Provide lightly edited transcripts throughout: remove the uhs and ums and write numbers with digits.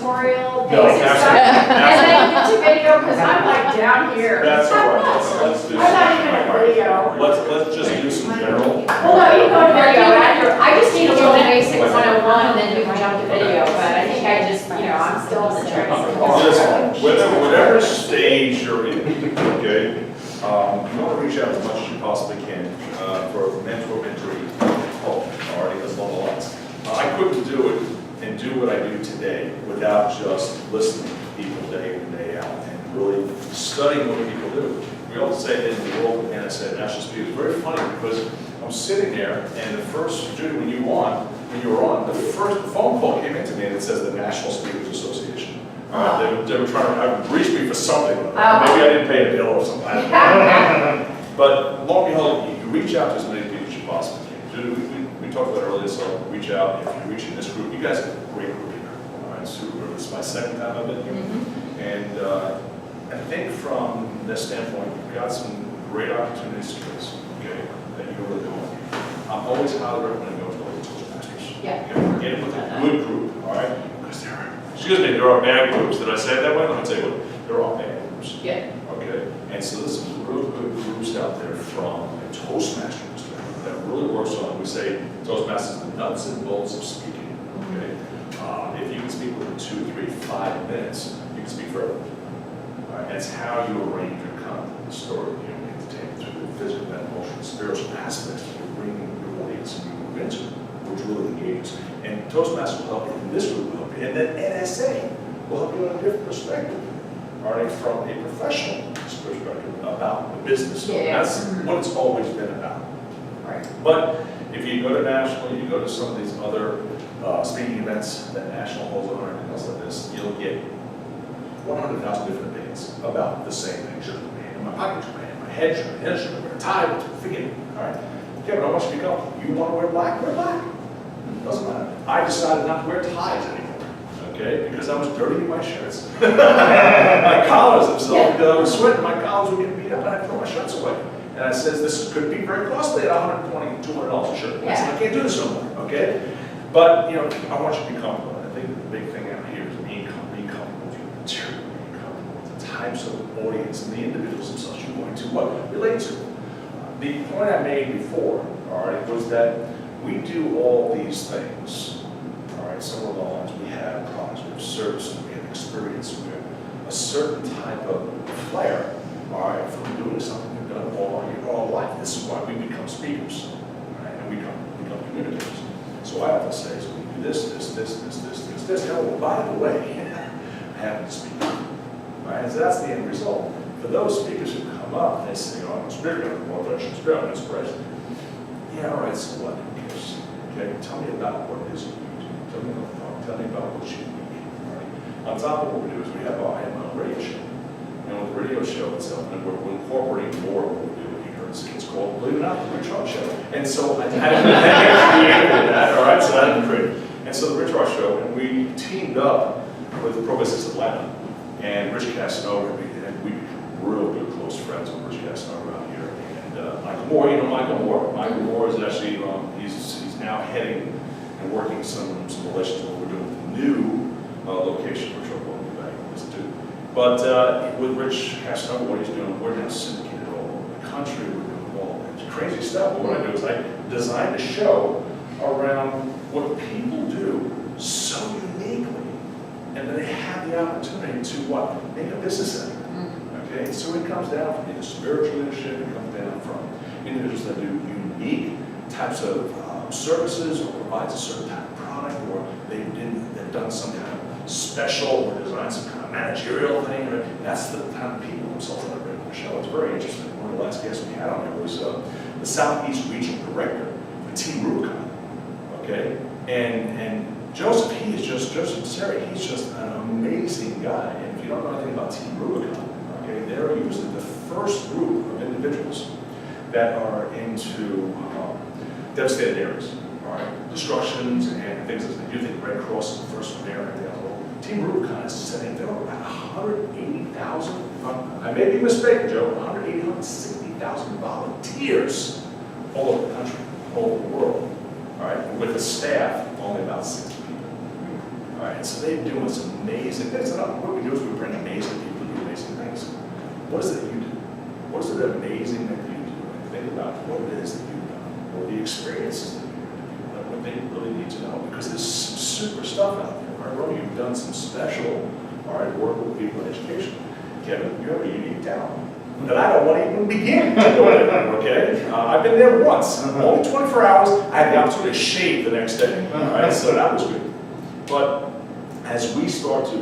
tutorial, No, basic stuff. And then YouTube video, because I'm like down here. That's all right, let's do I'm not even a some, video. let's just do some general. Well, no, you can go to video after. I just need a little basic 101 and then you can jump to video, but I think I just, I'm still in the training. Listen, whatever stage you're in, okay, you want to reach out as much as you possibly can for mentor-mentee help, all right, because along the lines. I couldn't do it and do what I do today without just listening to people day in and day out and really studying what people do. We all say that in the world of NSA, National Speakers, it's very funny because I'm sitting there and the first, Judy, when you were on, the first phone call came into me and it says the National Speakers Association. They were trying to reach me for something. Maybe I didn't pay a bill or something. But lo and behold, you reach out to as many people as you possibly can. Judy, we talked about it earlier, so reach out. If you're reaching this group, you guys have a great group here. All right, super. This is my second time I've been here. And I think from this standpoint, you've got some great opportunities to this, okay, that you're really going. I'm always highly recommending going to the Toastmasters. Yeah. Okay, get in with a good group, all right? Because there are bad groups. Did I say it that way? Let me tell you what, there are bad groups. Yeah. Okay, and so there's some real good groups out there from a Toastmaster perspective that really works on, we say, Toastmasters, the nuts and bolts of speaking, okay? If you can speak within 2, 3, 5 minutes, you can speak forever. And it's how you arrange your content, the story, entertainment through the physical, mental, emotional, spiritual aspects that you're bringing your audience and your into, which really engages. And Toastmasters will help you, and this group will help you, and then NSA will help you on a different perspective, all right, from a professional perspective about the business. Yeah. That's what it's always been about. Right. But if you go to national, you go to some of these other speaking events that National holds on or anything else like this, you'll get 100,000 different opinions about the same thing. Should have been in my pocket, should have been in my head, should have been in, should have been a tie, forget it. All right. Yeah, but I want you to become. You want to wear black? Wear black. Doesn't matter. I decided not to wear ties anymore. Okay, because I was dirtying my shirts. My collars themselves, because I was sweating, my collars were getting beat up, and I threw my shirts away. And I said, this could be very costly at $120, $200 a shirt. I said, I can't do this no more. Okay, but I want you to be comfortable. I think the big thing out here is being comfortable with your material, being comfortable with the types of audience and the individuals themselves you're going to relate to. The point I made before, all right, was that we do all these things. All right, somewhere along the lines, we have products, we have services, we have experience, we have a certain type of flair. All right, from doing something we've done all our life. This is why we become speakers, all right, and we become communicators. So I often say, so we do this. Oh, by the way, I happen to speak. All right, so that's the end result. For those speakers who come up and they say, I'm a speaker, I'm a motivational speaker, I'm an inspiration. Yeah, all right, so what? Who cares? Okay, tell me about what it is you do. Tell me about the thought. Tell me about what you need. All right. On top of what we do is we have our radio show. With the radio show itself, and we're incorporating more of what we do here. It's called, believe it or not, the Rich Ross Show. And so I created that, all right, so I didn't create it. And so the Rich Ross Show, and we teamed up with Pro Business Atlanta and Rich Casanova, and we became real good close friends with Rich Casanova around here. And Michael Moore, Michael Moore. Michael Moore is actually, he's now heading and working some relations with what we're doing with the new location, which we'll be back on this too. But with Rich Casanova, what he's doing, we're now syndicated all over the country. We're doing all that crazy stuff. But what I do is I designed a show around what people do so uniquely, and then they have the opportunity to make a business out of it. Okay, so it comes down from either spiritual leadership, it comes down from individuals that do unique types of services or provides a certain type of product, or they've done some kind of special or designed some kind of managerial thing. That's the kind of people themselves that are bringing on the show. It's very interesting. One of the last guests we had on there was the Southeast Regional Director for Team Rubicon. Okay, and Joseph Terry, he's just an amazing guy. And if you don't know anything about Team Rubicon, okay, they're usually the first group of individuals that are into devastated areas, all right, destructions and things like that. You think Red Cross is the first one there and everything else. Team Rubicon is saying there are about 180,000, I may be mistaken, Joe, 160,000 volunteers all over the country, all over the world, all right, with a staff of only about 60 people. All All right, and so they're doing some amazing things. And what we do is we bring amazing people to do amazing things. What is it that you do? What is it amazing that you do? And think about what it is that you've done, or the experiences that you've done, what they really need to know. Because there's some super stuff out there. Right, Romy, you've done some special, all right, work with people in education. Kevin, you have a unique talent that I don't want to even begin to do it, okay? I've been there once, only 24 hours. I had the opportunity to shave the next day, all right? So that was good. But as we start to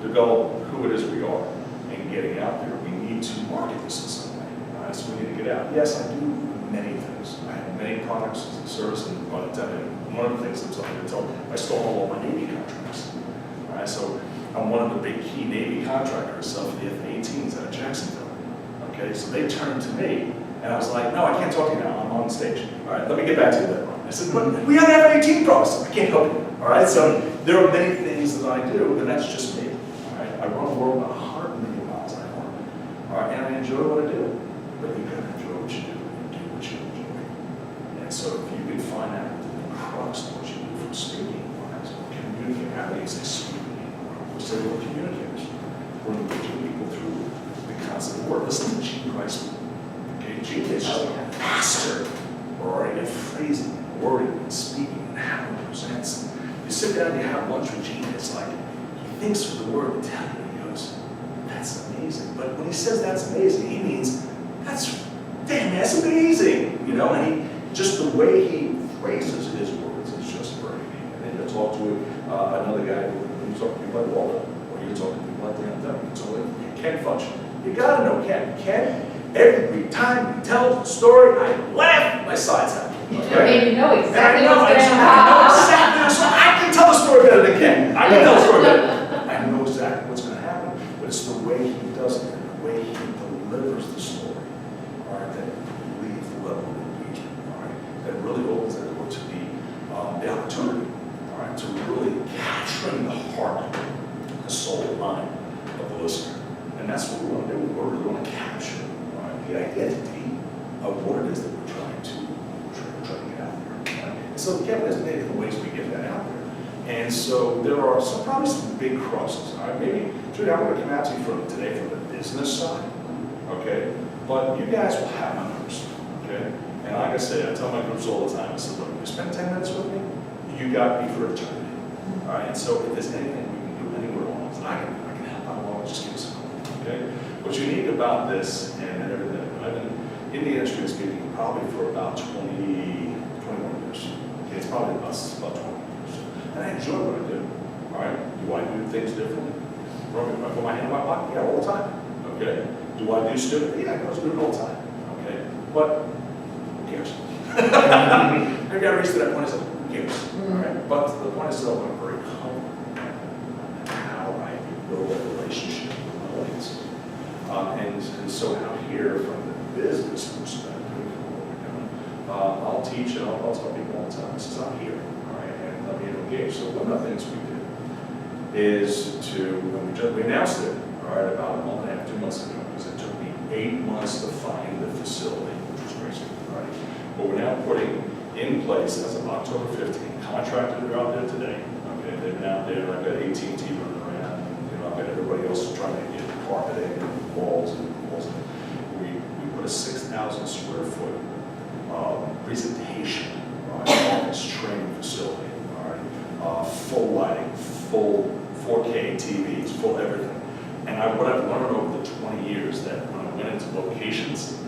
develop who it is we are and getting out there, we need to market this in some way, all right? So we need to get out. Yes, I do many things. I have many products and services, and one of the things I'm telling you to tell, I stole all of my Navy contracts, all right? So I'm one of the big key Navy contractors, sell for the F-18s out of Jacksonville. Okay, so they turned to me, and I was like, no, I can't talk to you now, I'm on stage. All right, let me get back to you later on. I said, but we have F-18 products, I can't help you. All right, so there are many things that I do, and that's just me. All right, I run the world about 100 million miles an hour. All right, and I enjoy what I do. But you gotta enjoy what you do, and do what you enjoy. And so if you can find out the crux of what you do from speaking, communicating, how do you say speaking? We're still communicators. We're engaging people through the concept of work. Listen to Gene Kreisman. Okay, Gene is just a master, all right, at phrasing, and wording, and speaking, and how he presents. You sit down and you have lunch with Gene, it's like, he thinks of the word Italian, and he goes, that's amazing. But when he says that's amazing, he means, that's amazing, you know, and he, just the way he phrases his words is just very unique. And then you'll talk to another guy, you talk to people like Walter, or you talk to people like Dan Dunn, you talk to Ken Funch. You gotta know Ken. Ken, every time he tells a story, I laugh, my sides out. Maybe you know And exactly I know, what's going I know on. exactly, so I can tell the story better than Ken. I can tell the story better. I know exactly what's gonna happen, but it's the way he does it, and the way he delivers the story, all right, that leads the level of engagement, all right, that really opens the door to the opportunity, all right, to really capturing the heart, the soul, the mind of the listener. And that's what we want to do. We really want to capture, all right, the identity of what it is that we're trying to get out there. Right? And so Kevin, there's many different ways we get that out there. And so there are probably some big crosses. All right, maybe Judy, I'm going to come out to you today from the business side, okay? But you guys will have my numbers, okay? And like I say, I tell my groups all the time, I said, look, you spend 10 minutes with me, you got me for eternity. All right, and so if there's anything we can do anywhere along this, I can help out along, just give us a call. Okay? What's unique about this and everything, I've been in the industry of speaking probably for about 21 years. Okay, it's probably about 20 years. And I enjoy what I do. All right? Do I do things differently? Do I put my hand in my pocket? Yeah, all the time. Okay? Do I do stupid? Yeah, I go do it all the time. Okay? But who cares? Maybe I reached to that point and said, who cares? All right? But the point is that I'm very comfortable in how I build a relationship with my audience. And so out here, from the business perspective, what we're doing, I'll teach and I'll tell people all the time, this is out here, all right, and let me engage. So one of the things we do is we announced it, all right, about a month and a half, 2 months ago, because it took me 8 months to find the facility, which was crazy, all right? But we're now putting in place, as of October 15th, contractors are out there today, okay? They've been out there, I've got AT&T running around, you know, I've got everybody else trying to get carpeting and walls and walls. We put a 6,000 square foot presentation, right, office training facility, all right, full lighting, full 4K TVs, full everything. And what I've learned over the 20 years that when I went into locations,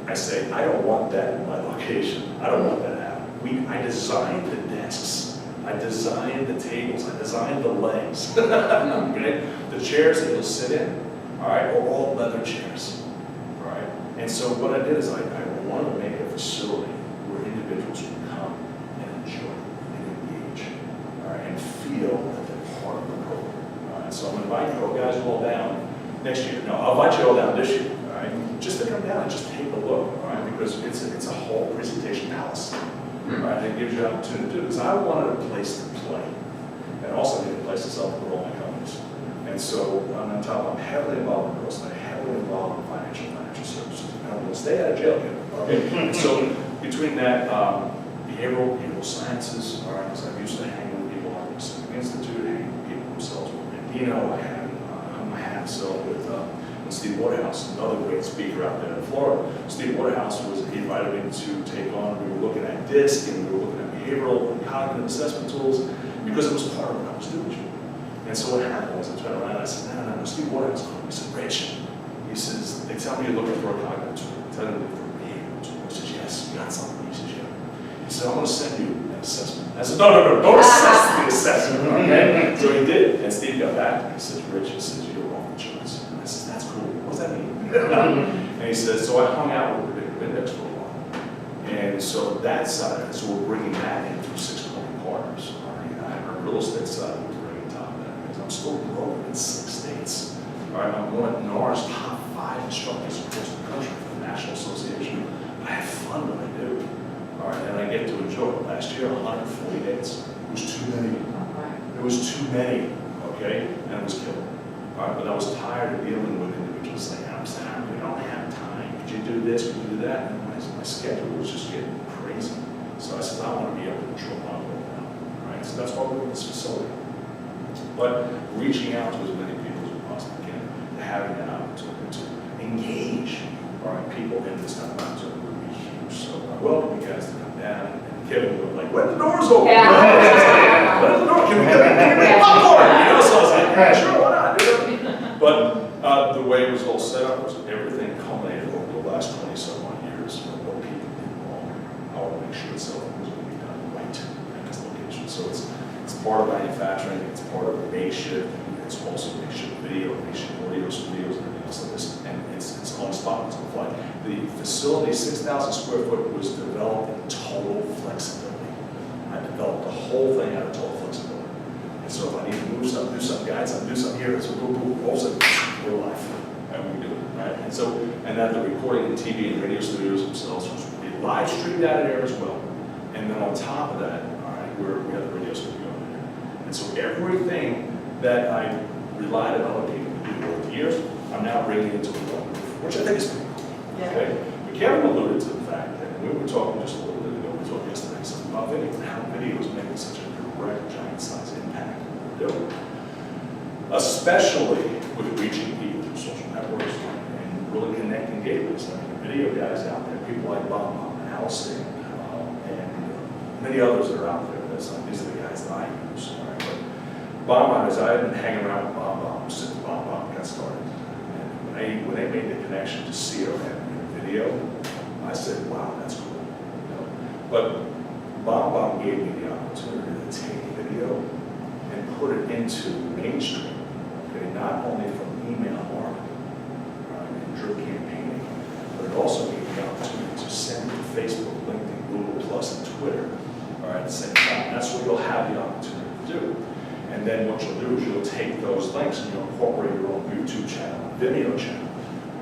I say, I don't want that in my location. I don't want that to happen. I designed the desks. I designed the tables. I designed the legs. Okay? The chairs that you'll sit in, all right, are all leather chairs. All right? And so what I did is I wanted to make a facility where individuals would come and enjoy and engage, all right, and feel that they're part of the program. All right? So I'm inviting you guys all down next year. No, I'll invite you all down this year. All right? Just to come down and just take a look, all right? Because it's a whole presentation palace. Right? It gives you an opportunity to do this. I wanted a place to play, and also need a place to sell for all my companies. And so on top, I'm heavily involved in real estate, heavily involved in financial services. I don't want to stay out of jail, kid. Okay. And so between that, behavioral sciences, all right, because I'm used to hanging with people like the Pacific Institute, hanging with you know, I have so with Steve Waterhouse, another great speaker out there in Florida. Steve Waterhouse he invited me to take on, we were looking at DISC and we were looking at behavioral and cognitive assessment tools because it was part of what I was doing. And so what happened was I turned around and I said, no, Steve Waterhouse called me. He said, Rich, he says, they tell me you're looking for a cognitive tool. They tell me you're looking for a behavioral tool. I said, yes, you got something. He said, yeah. He said, I'm going to send you an assessment. I said, no, don't assess the assessment. Okay? So he did. And Steve got back to me. He says, Rich, he says, you're wrong choice. And I said, that's cool. What does that mean? And he says, so I hung out with the predictive index for a while. And so that side of it, so we're bringing that in through 6 company partners. All right? Our real estate side, we're bringing top of that because I'm still growing in 6 states. All right, I'm one of NAR's top 5 instructors across the country for the National Association. I have fun when I do. All right, and I get to enjoy it. Last year, 140 days. It was too many. It was too many, okay? And it was killing. All right, but I was tired of dealing with individuals saying, I'm sorry, we don't have time. Could you do this? Could you do that? And my schedule was just getting crazy. So I said, I want to be able to control my work now. All right, so that's why we're in this facility. But reaching out to as many people as we possibly can, having that opportunity to engage, all right, people in this kind of opportunity would be huge. So I welcome you guys to come down. And Kevin was like, when the doors open? Yeah. When the door? Can we get popcorn? You know, so I was like, yeah, sure, why not? But the way it was all set up was everything culminated over the last 20-some odd years of what people did wrong. I want to make sure itself was going to be done right in this location. So it's part of manufacturing, it's part of makeshift, it's also makeshift video, makeshift audio studios, and everything else like this. And it's on spot, it's on the fly. The facility, 6,000 square foot, was developed in total flexibility. I developed the whole thing out of total flexibility. And so if I need to move something, do something, guide something, do something here, it's boom, boom, all of a sudden, we're live. And we do it, right? And so, and then the recording and TV and radio studios themselves, we live streamed out of there as well. And then on top of that, all right, we have the radio studio over there. And so everything that I relied on other people to do over the years, I'm now bringing into one roof, which I think is pretty cool. Okay? But Kevin alluded to the fact that we were talking just a little bit ago, we talked yesterday, something about video, and how video is making such a direct, giant size impact in what we're doing. Especially with reaching people through social networks and really connecting gateways. I mean, the video guys out there, people like Bob and Allison, and many others that are out there. These are the guys that I use. All right? But Bob, as I had been hanging around with Bob since Bob got started. And when they made the connection to CRM and video, I said, wow, that's cool. You know? But Bob gave me the opportunity to take video and put it into mainstream, okay, not only from email marketing and drip campaigning, but it also gave me the opportunity to send it to Facebook, LinkedIn, Google Plus, and Twitter, all right, at the same time. That's what you'll have the opportunity to do. And then what you'll do is you'll take those links and you'll incorporate your own YouTube channel, Vimeo channel,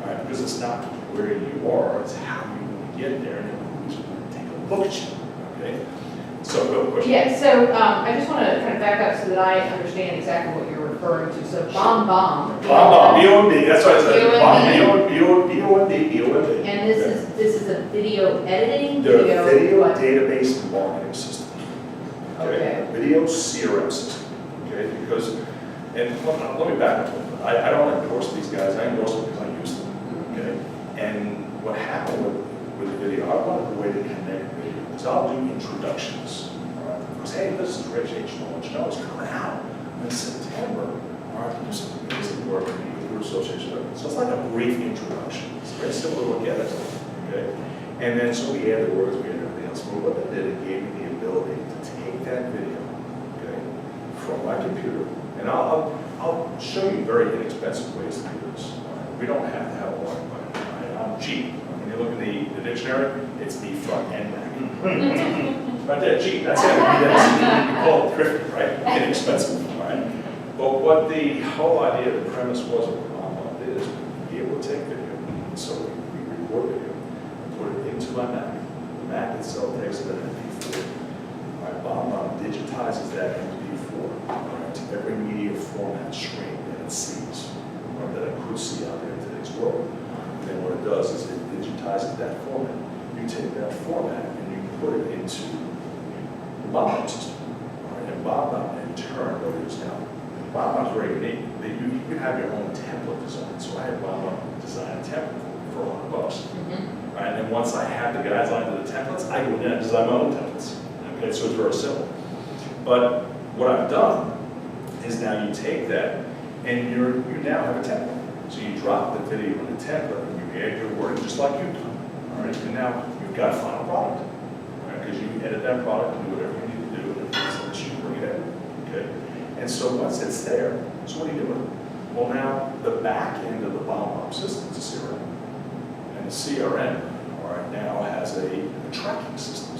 all right, because it's not where you are, it's how you want to get there, and then who's going to take a look at you, okay? So, go question. Yeah, so I just want to kind of back up so that I understand exactly what you're referring to. So BombBomb. B-O-M-B, that's what I said. B-O-M-B. B-O-M-B. And this is a video editing? The video what? database marketing system. Okay. A video CRM system, okay? Because, and let me back up a little bit. I don't endorse these guys, I endorse them because I use them, okay? And what happened with the video, I wanted a way to connect video, because I'll do introductions, all right? Because, hey, this is Rich H. Knowledge, it's coming out in September, all right, to do some amazing work in the Eagle Association. So it's like a brief introduction. It's very similar to what Kevin did, okay? And then so we add the words, we add everything else. But what that did, it gave me the ability to take that video, okay, from my computer, and I'll show you very inexpensive ways to do this. All right? We don't have to have a lot of money. Right? I'm cheap. When you look at the dictionary, it's the front and back. Right there, cheap. That's it. You call it thrifty, right? Inexpensive. All right. But what the whole idea, the premise was of what BombBomb did is be able to take video. And so we record video and put it into my Mac. The Mac itself takes it as an MP4. All right, BombBomb digitizes that MP4 to every media format stream that it sees, or that it could see out there in today's world. And then what it does is it digitizes that format. You take that format and you put it into the BombBomb system. All right, and BombBomb in turn, what it is now, BombBomb is very unique. you can have your own template design. So I had BombBomb design a template for $100. Right, and then once I have the guidelines of the templates, I go in and design my own templates. Okay, so it's very simple. But what I've done is now you take that and you now have a template. So you drop the video in the template and you add your wording just like you've done. All right, and now you've got a final product. Because you edit that product and do whatever you need to do, and if it's an issue, bring it in. Okay? And so once it's there, so what do you do with it? Well, now the back end of the BombBomb system is a CRM. And the CRM, all right, now has a tracking system.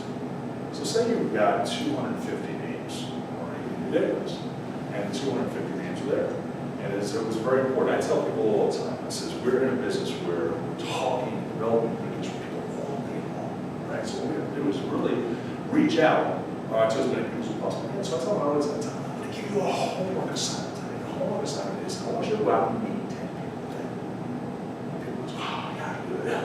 So say you've got 250 names, all right, in your database, and 250 names are there. And it was very important. I tell people all the time, I says, we're in a business where we're talking and developing communities with people all day long, right? So what we have to do is really reach out to as many people as possible. And so I tell them all the time, I'm going to give you a homework assignment today. The homework assignment is I want you to go out and meet 10 people today. People go, oh, I got to do that.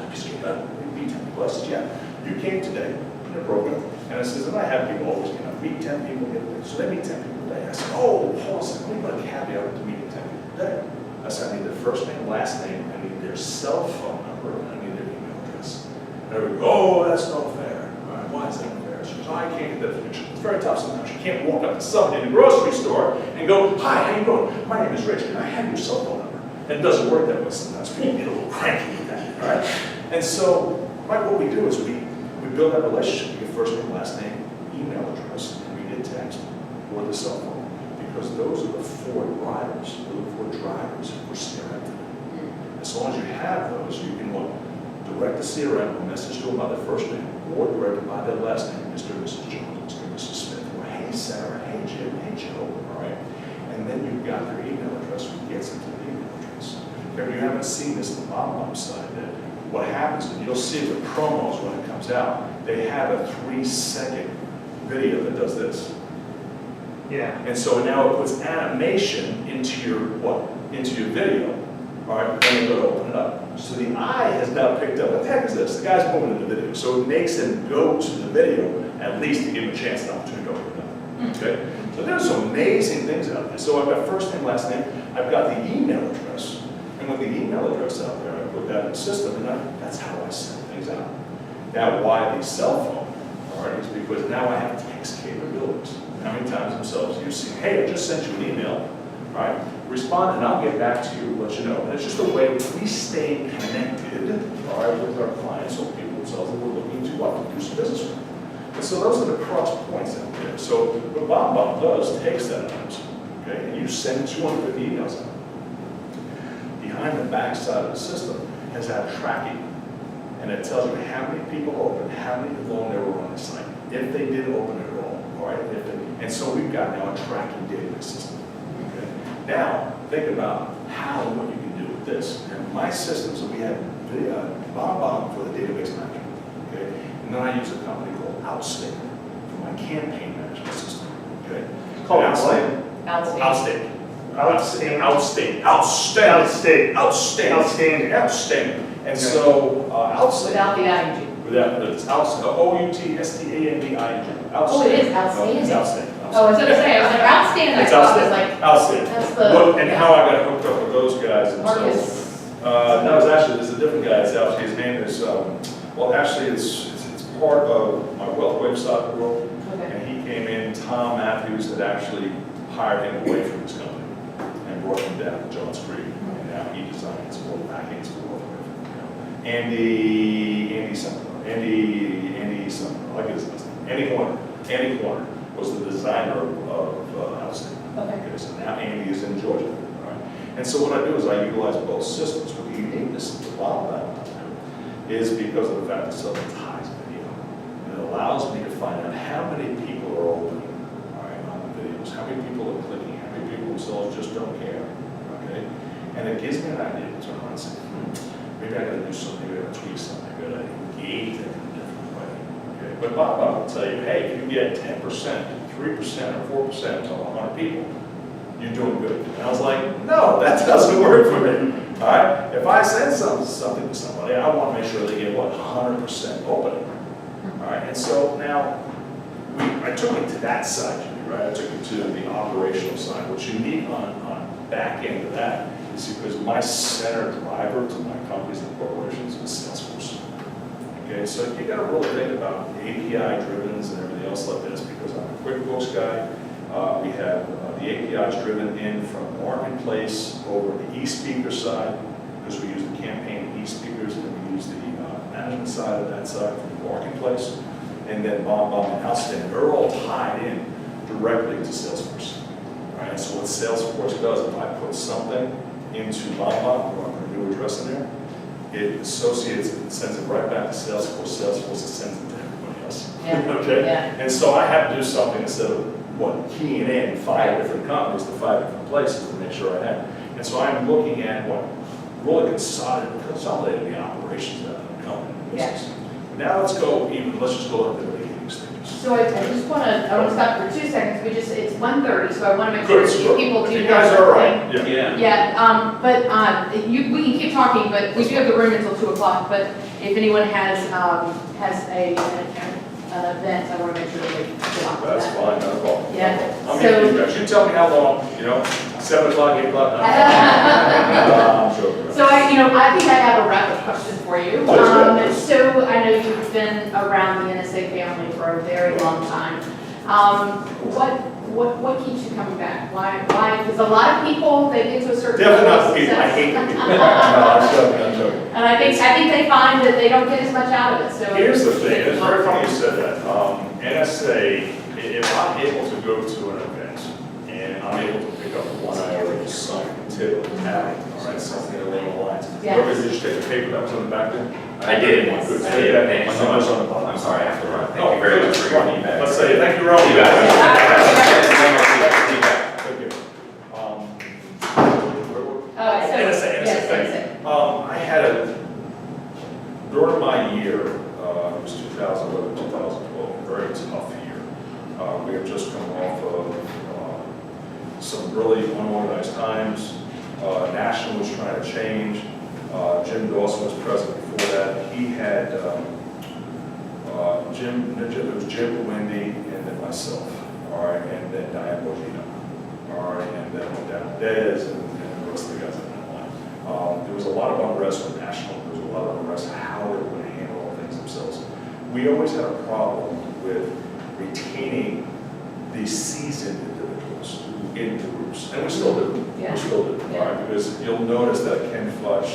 Meet 10 people. I said, yeah, you came today in a program, and I says, and I have people always, meet 10 people, so they meet 10 people today. I said, oh, hold on a second, let me put a caveat to meeting 10 people today. I said, I need their first name, last name, I need their cell phone number, and I need their email address. And everybody goes, oh, that's not fair. All right, why is that fair? She goes, I can't get that information. It's very tough sometimes. You can't walk up to somebody in the grocery store and go, hi, how you doing? My name is Rich, and I have your cell phone number. And it doesn't work that way sometimes. People get a little cranky with that, all right? And so, right, what we do is we build that relationship. We get first name, last name, email address, and we get text or the cell phone. Because those are the four drivers, for CRM. As long as you have those, you can what? Direct the CRM or message to them by their first name, or direct them by their last name, Mr. and Mrs. Jones, Mr. and Mrs. Smith, or hey Sarah, hey Jim, hey Joe, all right? And then you've got their email address, which gets into the email address. If you haven't seen this on the BombBomb side, that what happens is you'll see the promos when it comes out, they have a 3-second video that does this. Yeah. And so now it puts animation into your what? Into your video. All right, then you go to open it up. So the eye has now picked up, what the heck is this? The guy's moving in the video. So it makes him go to the video, at least to give him a chance and opportunity to open it up. Okay? So there's some amazing things out there. So I've got first name, last name, I've got the email address. And with the email address out there, I put that in the system, and that's how I send things out. Now, why the cell phone? All right, is because now I have text capabilities. How many times themselves you've seen, hey, I just sent you an email, all right? Respond and I'll get back to you, let you know. And it's just a way we stay connected, all right, with our clients or people themselves that we're looking to do some business with. And so those are the cross points out there. So what BombBomb does takes that out, okay, and you send 250 emails out. Behind the back side of the system has that tracking, and it tells you how many people opened, how many long they were on the site, if they did open it at all, right? And so we've got now a tracking database system. Okay? Now, think about how and what you can do with this. And my system, so we have BombBomb for the database management. Okay? And then I use a company called Outstate for my campaign management system. Okay? Called Outstate. Outstanding. Outstanding. Outstanding. Outstanding. Outstanding. Outstanding. Outstanding. Outstanding. And so, Outstate. Without the ING. Without, it's Outstanding. Outstanding. Oh, it is outstanding. No, it's outstanding. Oh, I was gonna say, I was like, outstanding, I It's thought it was outstanding. like, Outstanding. that's What- the. And how I got hooked up with those guys themselves. Marcus. No, it's actually, there's a different guy, it's actually, his name is, well, actually, it's part of my Wealth website world. Okay. And he came in, Tom Matthews had actually hired him away from his company and brought him down to Johns Creek. And now he designs all the back ends for Wealth Web. Andy something, I like his last name. Andy Horner was the designer of Outstanding. Okay. Okay, so now Andy is in Georgia. All right? And so what I do is I utilize both systems. What the uniqueness of the BombBomb is because of the fact that something ties video. And it allows me to find out how many people are opening, all right, on the videos, how many people are clicking, how many people themselves just don't care. Okay? And it gives me an idea to turn around and say, maybe I gotta do something, maybe I gotta tweak something, I gotta engage them in a different way. Okay? But BombBomb will tell you, hey, if you get 10%, 3%, or 4% of 100 people, you're doing good. And I was like, no, that doesn't work for me. All right? If I send something to somebody, I want to make sure they get, 100% opening. All right? And so now, I took it to that side, Jimmy, right? I took it to the operational side. What's unique on back end of that You see, because my center driver to my companies and corporations is Salesforce. Okay, so you gotta really think about API drivens and everything else like this, because I'm a QuickBooks guy. We have the APIs driven in from Marketplace over the eSpeaker side, because we use the campaign eSpeakers, and we use the management side of that side from Marketplace, and then BombBomb and Outstanding. They're all tied in directly to Salesforce. All right, so what Salesforce does, if I put something into BombBomb, or I put a new address in there, it associates it, sends it right back to Salesforce. Salesforce sends it to everybody else. Yeah. Okay? Yeah. And so I have to do something instead of keying in 5 different companies to 5 different places to make sure I have. And so I'm looking at really consolidating the operations of the company. Yeah. Now let's just go into the beginning stages. So I just want to stop for 2 seconds. It's 1:30, so I want to make Good, sure sure. people do You have guys are all right. something. Yeah. Yeah, we can keep talking, but we do have the room until 2 o'clock. But if anyone has an event, I want to make sure that they get off of That's that. fine, not a problem. Yeah, I'm so- here, you guys. You tell me how long, 7 o'clock, 8 o'clock? I'm joking. So I think I have a wrap-up question for you. Please go. So I know you've been around the NSA family for a very long time. What keeps you coming back? Why? Because a lot of people, they get to a certain Definitely level not of the people, I hate the success. people. No, I'm joking. And I think they find that they don't get as much out of it, so. Here's the thing, it's very funny you said that. NSA, if I'm able to go to an event and I'm able to pick up one item, something, tip, tap, all right, something along the lines. Yeah. Remember, did you take the paper that was on the back there? I did. Good. I did. Okay, Thank you my so number's much. on the bottom. I'm sorry, I have to run. Thank Oh, you very much for your good. feedback. Let's say, thank you, Ron. You got it. Thank you. So, NSA, yes, thank you. I had during my year, it was 2011, 2012, very tough year. We had just come off of some really unorganized times. National was trying to change. Jim Dawson was president before that. He had it was Jim, Wendy, and then myself. All right, and then Diane Bojino. All right, and then went down to Dez and the rest of the guys in that line. There was a lot of unrest with National. There was a lot of unrest how they were going to handle all things themselves. We always had a problem with retaining these seasoned individuals in groups, and we still do. Yeah. We still do, Yeah. all right? Because you'll notice that Ken Fudge,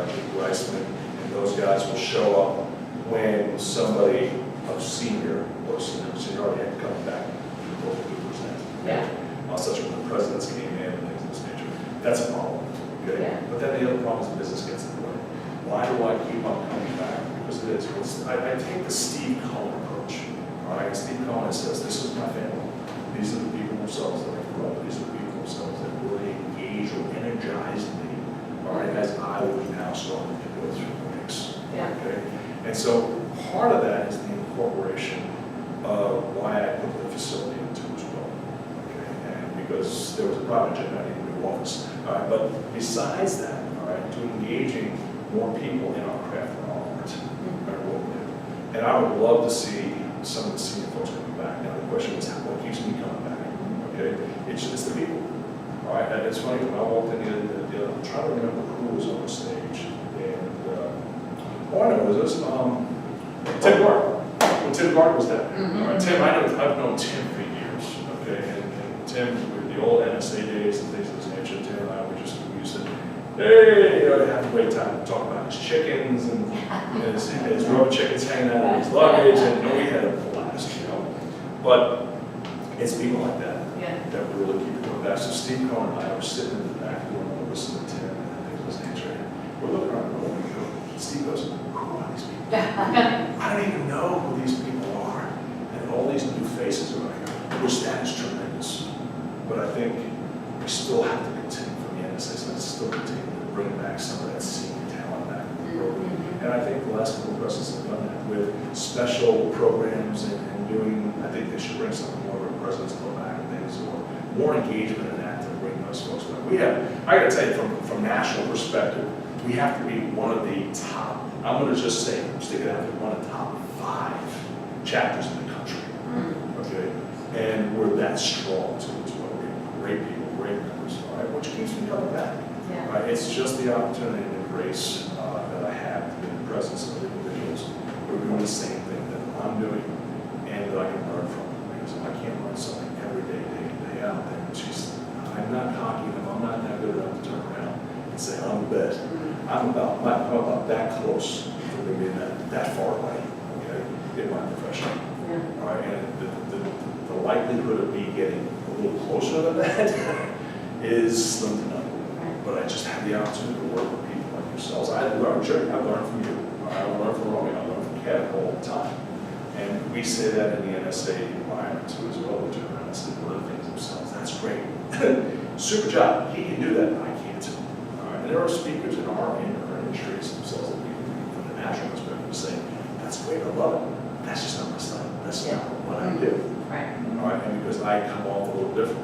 Nick Weissman, and those guys will show up when somebody of seniority had come back to present. Yeah. Such as when the presidents came in and things of this nature. That's a problem, okay? Yeah. But then the other problem is business gets in the way. Why do I keep on coming back? Because it is. I take the Steve Cohen approach. All right, Steve Cohen says, this is my family. These are the people themselves that I grew up. These are the people themselves that really engage or energized me. All right, as I was now starting to go through the mix. Yeah. Okay, and so part of that is the incorporation of why I put the facility into as well. Okay, and because there was a project I needed a new office. All right, but besides that, all right, to engaging more people in our craft and our art, right, what we do. And I would love to see some of the senior folks coming back. Now the question is, what keeps me coming back? Okay, it's the people. All right, and it's funny, when I walked in I'm trying to remember who was on the stage. And, I know it was this, Tim Gard. When Tim Gard was there. All right, Tim, I've known Tim for years, okay? And Tim, with the old NSA days and things of this nature, Tim and I we used to, hey, have a great time to talk about his chickens and his rubber chickens hanging out in his luggage, and we had a blast, But it's people like that Yeah. that really keep it going back. So Steve Cohen and I were sitting in the back door and listening to Tim and things of this nature. We're looking around and going, Steve goes, who are these people? I don't even know who these people are. And all these new faces are like, which that is tremendous. But I think we still have to continue from the NSA, let's still continue to bring back some of that senior talent back in the program. And I think the last couple of presidents have done that with special programs and doing, I think they should bring something more of a president's go back and things, or more engagement in that to bring those folks back. We have, I gotta tell you, from national perspective, we have to be one of the top, I'm gonna just say, stick it out there, one of the top 5 chapters in the country. Okay? And we're that strong to it. We're great people, great members, all right? Which keeps me coming back. Yeah. Right, it's just the opportunity and the grace that I have to be in the presence of individuals who are doing the same thing that I'm doing and that I can learn from. Because if I can't learn something every day, day in, day out, then I'm not cocky enough, I'm not that good enough to turn around and say, I'm the best. I'm about that close to being that far away, okay, in my profession. All right, and the likelihood of me getting a little closer to that is slim to none. But I just have the opportunity to work with people like yourselves. I learned, sure, I learned from you. I learned from Romy, I learned from Kat all the time. And we say that in the NSA environment too as well. We turn around and say, one of the things themselves, that's great. Super job, he can do that, I can't. All right, and there are speakers in our industries themselves that we, from the national perspective, say, that's great, I love it. That's just not my style, that's not what I do. Right. All right, and because I come off a little different.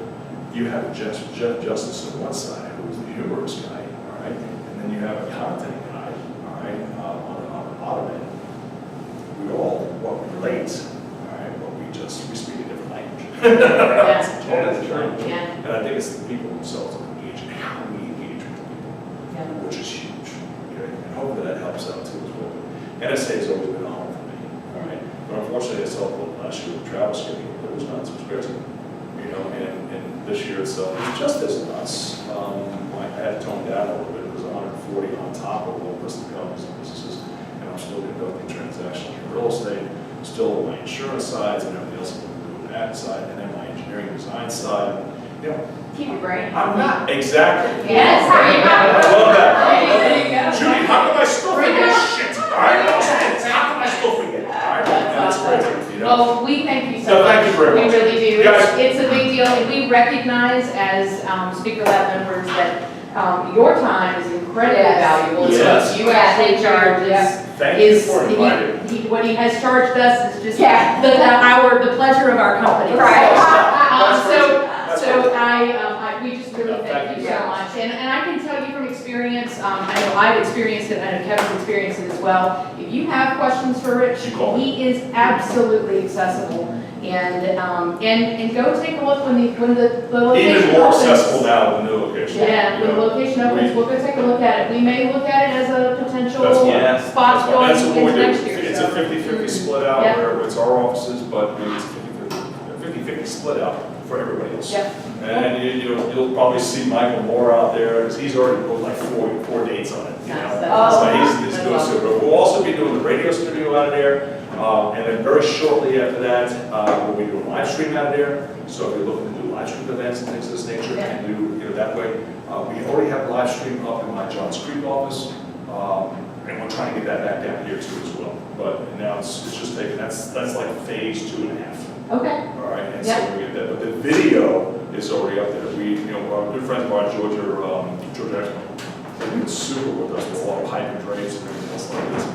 You have Jeff Justice on one side, who's the humorous guy, all right? And then you have a content guy, all right, on the bottom end. We all relate, all right, but we speak a different language. That's totally true. Yeah. And I think it's the people themselves that engage and how we engage with people, which is huge. Okay? And hopefully that helps out too as well. NSA has always been a home for me, all right? But unfortunately, I saw last year with travel schedule, it was nuts, it was crazy. You know, and this year itself was just as nuts. I had toned down a little bit. It was 140 on top of all listed companies and businesses, and I'm still conducting transactions in real estate, still on my insurance sides and everything else I'm doing that side, and then my engineering design side. You know, Keep your brain. I'm not exactly. Yes, there you go. I love that. There you go. Judy, how come I still forget shit? All right, how come I still forget? All right, and it's crazy. You know? Well, we thank you so No, much. thank you very much. We really do. Guys. It's a big deal, and we recognize as Speaker Lab members that your time is incredibly Yes. valuable. Yes. So you actually charge Thank you is, for inviting me. what he has charged us is just Yeah. the pleasure of our company. Right. So we just really No, thank you so Yeah. much. And I can tell you from experience, I know I've experienced it, I know Kevin's experienced it as well. If you have questions for Rich, You call me. he is absolutely accessible. And go take a look when the location Even more opens. accessible now with the new location. Yeah, when the location opens, we'll go take a look at it. We may look at it as a potential That's fine. Yeah. spot going That's what we into do. next year. It's a so. 50-50 split out Yeah. where it's our offices, but it's a 50-50 split out for everybody else. Yeah. And you'll probably see Michael Moore out there, because he's already put like four dates on it, you Nice, know? that's So awesome. he's I doing love super. We'll also be doing the radio studio out of there, and then very shortly after that, we'll be doing live stream out of there. So if you're looking to do live stream events and things of this nature, Yeah. and do that way. We already have live stream up in my Johns Creek office, and we're trying to get that back down here too as well. But now it's just taking, that's like phase 2.5. Okay. All right, and Yeah. so we get that, but the video is already up there. Our good friends of ours, George Exmo, they've been super with us with a lot of hype and trades and everything else like this.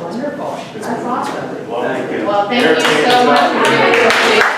Wonderful. It's That's been- awesome. it's been a lot of- Thank you. Well, thank you so much. We really appreciate it.